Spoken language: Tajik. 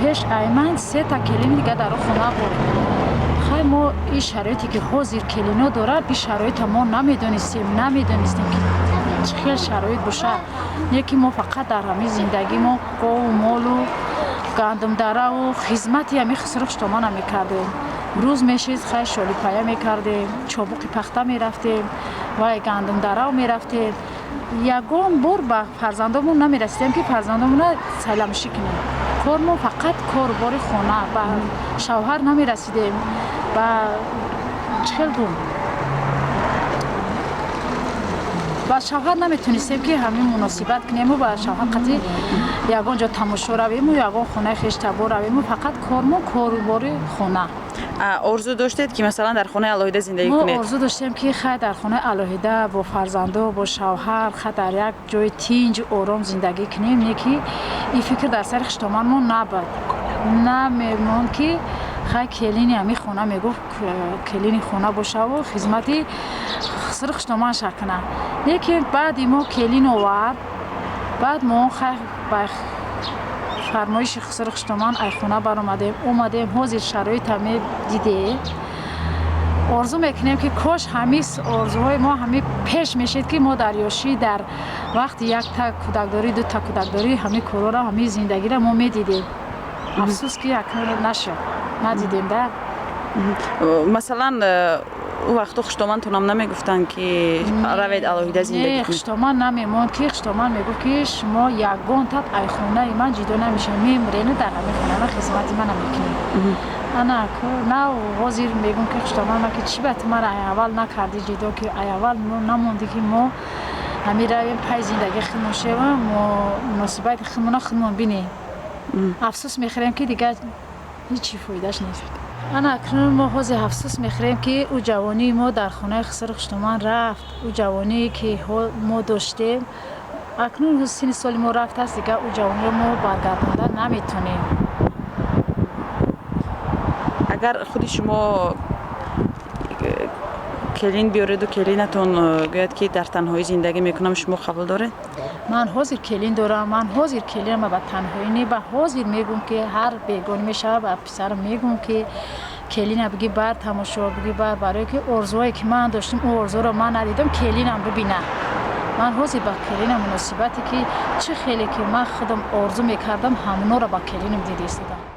пеш айман се та келини дига дар хона буд. Хай мо ин шароите ки ҳозир келино дорад, ин шароита мо намедонистем ки чӣ хел шароит бошад. Не ки мо фақат дар ҳамин зиндагӣ мо гову молу гандумдараву хизмати ҳамин хисрухштомона мекардем. рӯз мешид хай шолипая мекардем, чобуқи пахта мерафтем ва гандумдарав мерафтем. Ягон бор ба фарзандомон намерасидем ки фарзандомона сайламшӣ кунем. Кормо фақат корбори хона, ба шавҳар намерасидем, ба чӣ хел гум ба шавҳар наметонистем ки ҳамин муносибат кунему. Ба шавҳар қати ягон ҷо тамошо равему, ягон хонаи хештабон равему, фақат кормо корбори хона. орзу доштед ки масалан дар хонаи алоҳида зиндагӣ кунед? мо орзу доштем ки хай дар хонаи алоҳида бо фарзандо, бо шавҳар хай дар як ҷои тинҷ ором зиндагӣ кунем. Не ки ин фикр дар сари хиштоманмон набад. Намемонд ки хай келини ҳамин хона мегуфт келини хона бошаву хизмати хисри хиштоманша кунад. Лекин баъди мо келин овард, баъд мо хай ба фармоиши хисри хиштоман айхона баромадем, омадем ҳозир шароита медидем. орзу мекунем ки кош ҳамин орзуҳои мо ҳамин пеш мешед ки мо дар ёшӣ дар вақти якта кӯдакдорӣ дута кӯдакдорӣ ҳамин корора ҳамин зиндагиро мо медидем. афсӯс ки акнун нашуд, надидем да. масалан ӯ вақтҳо хиштомантонам намегуфтанд ки равед алоҳида зиндагӣ кунед? хиштоман намемонд ки хиштоман мегуфт ки шумо ягон так айхонаи ман ҷудо намешавед, мемрену дар ҳамин хона хизмати мана мекунед. ана на ҳозир мегӯм ки хиштоман ки чӣ ба ту мара айаввал накарди ҷудо, ки айаввал намонди ки мо ҳамин равем пай зиндагӣ худмон шевам, мо муносибати худмона худмон бинем. афсӯс мехӯрем ки дигар ҳечи фоидаш нест. ана акнун мо ҳозир афсӯс мехӯрем ки ӯ ҷавонии мо дар хонаи хисри хиштоман рафт. ӯ ҷавоние ки мо доштем акнун сини соли мо рафтааст, дигар ӯ ҷавониро мо баргардонда наметонем. агар худи шумо келин биёреду келинатон гӯяд ки дар танҳоӣ зиндагӣ мекунам, шумо қабул доред? ман ҳозир келин дорам, ман ҳозир келинам, ба танҳоӣ не, ба ҳозир мегӯм ки ҳар бегона мешавад ба писарам мегӯм ки келина бигӣ бар тамошо, бигӣ бар, барое ки орзуҳое ки ман доштам ӯ орзуро ман надидам, келинам бибина. ман ҳозир ба келинам муносибате ки чӣ хеле ки ман худам орзу мекардам ҳамоноро ба келинам дида истодам.